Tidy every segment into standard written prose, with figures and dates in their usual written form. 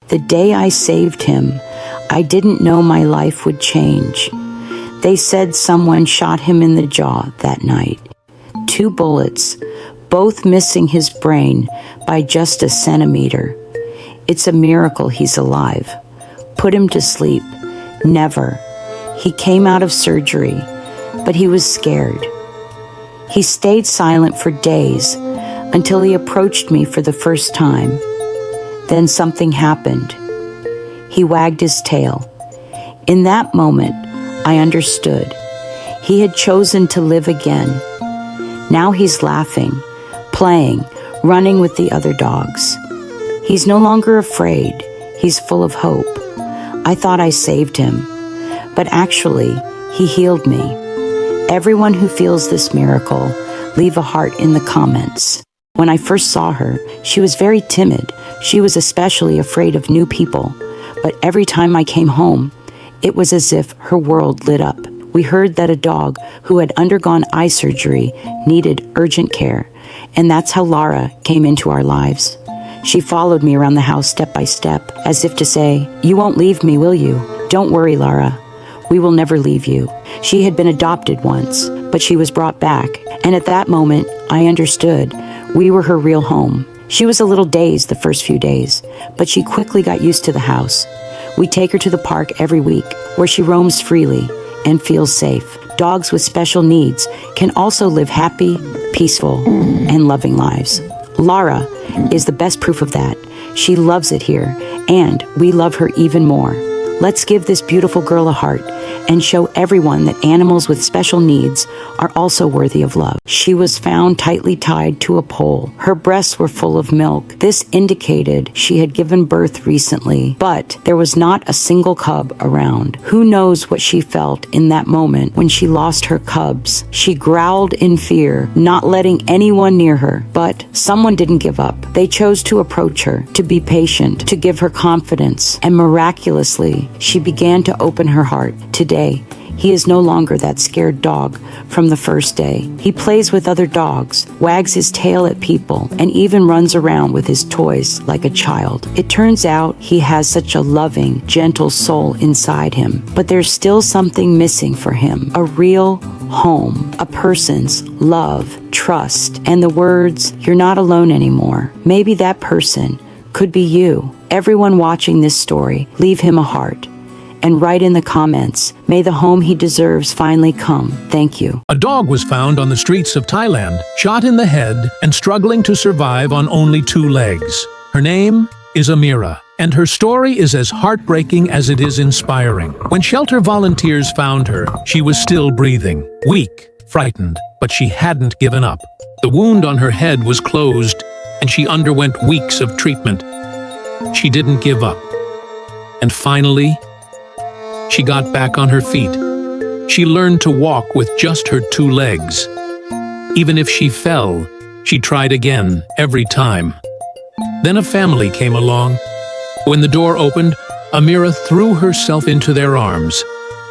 The day I saved him, I didn't know my life would change. They said someone shot him in the jaw that night. 2 bullets, both missing his brain by just a centimeter. It's a miracle he's alive. Put him to sleep. Never. He came out of surgery, but he was scared. He stayed silent for days until he approached me for the first time. Then something happened. He wagged his tail. In that moment, I understood. He had chosen to live again. Now he's laughing, playing, running with the other dogs. He's no longer afraid. He's full of hope. I thought I saved him, but actually, he healed me. Everyone who feels this miracle, leave a heart in the comments. When I first saw her, she was very timid. She was especially afraid of new people. But every time I came home, it was as if her world lit up. We heard that a dog who had undergone eye surgery needed urgent care, and that's how Lara came into our lives. She followed me around the house step by step, as if to say, "You won't leave me, will you? Don't worry, Lara. We will never leave you." She had been adopted once, but she was brought back, and at that moment, I understood we were her real home. She was a little dazed the first few days, but she quickly got used to the house. We take her to the park every week, where she roams freely and feels safe. Dogs with special needs can also live happy, peaceful, and loving lives. Lara is the best proof of that. She loves it here, and we love her even more. Let's give this beautiful girl a heart and show everyone that animals with special needs are also worthy of love. She was found tightly tied to a pole. Her breasts were full of milk. This indicated she had given birth recently, but there was not a single cub around. Who knows what she felt in that moment when she lost her cubs? She growled in fear, not letting anyone near her, but someone didn't give up. They chose to approach her, to be patient, to give her confidence, and miraculously, she began to open her heart. Today, he is no longer that scared dog from the first day. He plays with other dogs, wags his tail at people, and even runs around with his toys like a child. It turns out he has such a loving, gentle soul inside him, but there's still something missing for him. A real home, a person's love, trust, and the words, "You're not alone anymore." Maybe that person could be you. Everyone watching this story, leave him a heart. And write in the comments, may the home he deserves finally come. Thank you. A dog was found on the streets of Thailand, shot in the head and struggling to survive on only 2 legs. Her name is Amira, and her story is as heartbreaking as it is inspiring. When shelter volunteers found her, she was still breathing, weak, frightened, but she hadn't given up. The wound on her head was closed, and she underwent weeks of treatment. She didn't give up. And finally, she got back on her feet. She learned to walk with just her 2 legs. Even if she fell, she tried again every time. Then a family came along. When the door opened, Amira threw herself into their arms,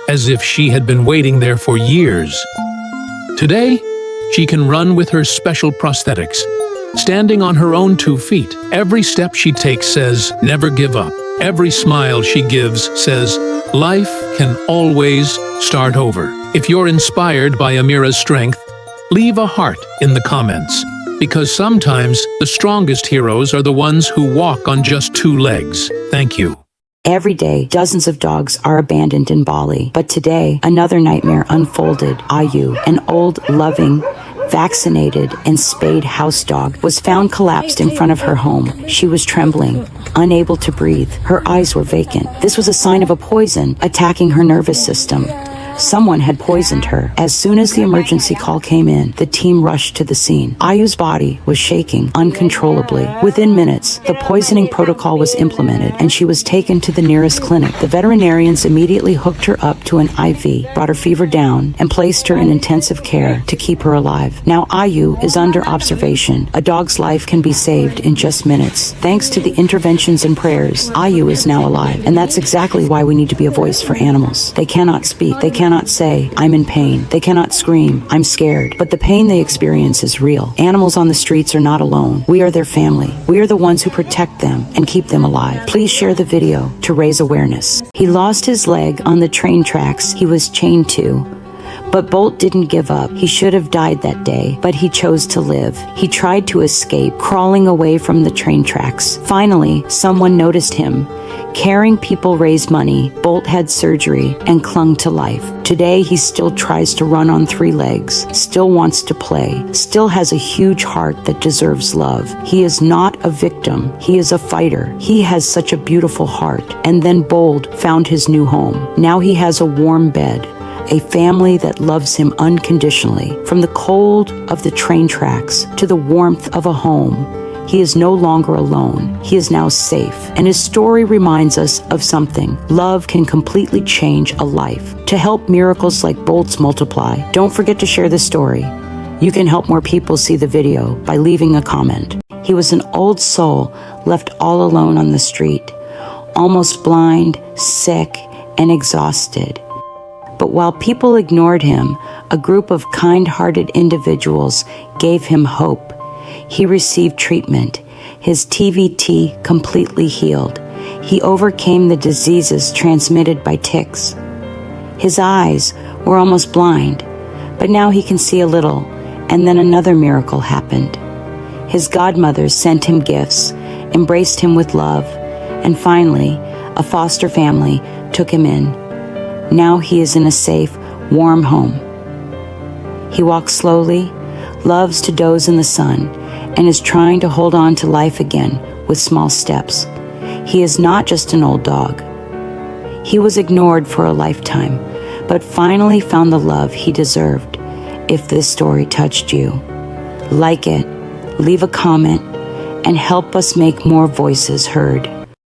as if she had been waiting there for years. Today, she can run with her special prosthetics, standing on her own 2 feet. Every step she takes says, "Never give up." Every smile she gives says, "Life can always start over." If you're inspired by Amira's strength, leave a heart in the comments, because sometimes the strongest heroes are the ones who walk on just 2 legs. Thank you. Every day, dozens of dogs are abandoned in Bali. But today, another nightmare unfolded. Ayu, an old, loving, vaccinated and spayed house dog, was found collapsed in front of her home. She was trembling, unable to breathe. Her eyes were vacant. This was a sign of a poison attacking her nervous system. Someone had poisoned her. As soon as the emergency call came in, the team rushed to the scene. Ayu's body was shaking uncontrollably. Within minutes, the poisoning protocol was implemented, and she was taken to the nearest clinic. The veterinarians immediately hooked her up to an IV, brought her fever down, and placed her in intensive care to keep her alive. Now Ayu is under observation. A dog's life can be saved in just minutes. Thanks to the interventions and prayers, Ayu is now alive, and that's exactly why we need to be a voice for animals. They cannot speak. They cannot cannot say, I'm in pain. They cannot scream, I'm scared. But the pain they experience is real. Animals on the streets are not alone. We are their family. We are the ones who protect them and keep them alive. Please share the video to raise awareness. He lost his leg on the train tracks he was chained to. But Bolt didn't give up. He should have died that day, but he chose to live. He tried to escape, crawling away from the train tracks. Finally, someone noticed him. Caring people raise money. Bolt had surgery and clung to life. Today, he still tries to run on 3 legs, still wants to play, still has a huge heart that deserves love. He is not a victim. He is a fighter. He has such a beautiful heart. And then Bolt found his new home. Now he has a warm bed, a family that loves him unconditionally. From the cold of the train tracks to the warmth of a home, he is no longer alone. He is now safe. And his story reminds us of something. Love can completely change a life. To help miracles like Bolt's multiply, don't forget to share this story. You can help more people see the video by leaving a comment. He was an old soul left all alone on the street, almost blind, sick, and exhausted. But while people ignored him, a group of kind-hearted individuals gave him hope. He received treatment. His TVT completely healed. He overcame the diseases transmitted by ticks. His eyes were almost blind, but now he can see a little, and then another miracle happened. His godmother sent him gifts, embraced him with love, and finally, a foster family took him in. Now he is in a safe, warm home. He walks slowly, loves to doze in the sun, and is trying to hold on to life again with small steps. He is not just an old dog. He was ignored for a lifetime, but finally found the love he deserved. If this story touched you, like it, leave a comment, and help us make more voices heard.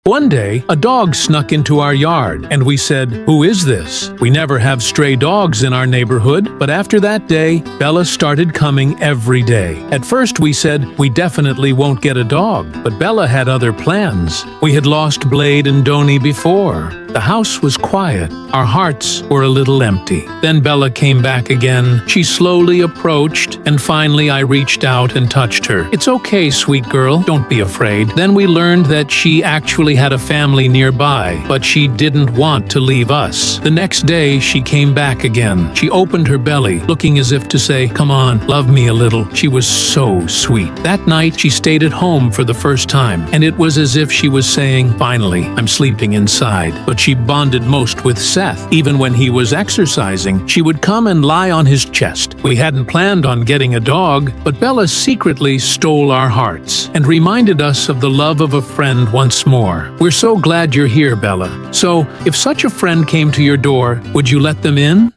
One day, a dog snuck into our yard, and we said, "Who is this?" We never have stray dogs in our neighborhood, but after that day, Bella started coming every day. At first we said, we definitely won't get a dog, but Bella had other plans. We had lost Blade and Donnie before. The house was quiet. Our hearts were a little empty. Then Bella came back again. She slowly approached, and finally I reached out and touched her. "It's okay, sweet girl. Don't be afraid." Then we learned that she actually had a family nearby, but she didn't want to leave us. The next day, she came back again. She opened her belly, looking as if to say, "Come on, love me a little." She was so sweet. That night, she stayed at home for the first time, and it was as if she was saying, "Finally, I'm sleeping inside." But she bonded most with Seth. Even when he was exercising, she would come and lie on his chest. We hadn't planned on getting a dog, but Bella secretly stole our hearts and reminded us of the love of a friend once more. We're so glad you're here, Bella. So, if such a friend came to your door, would you let them in?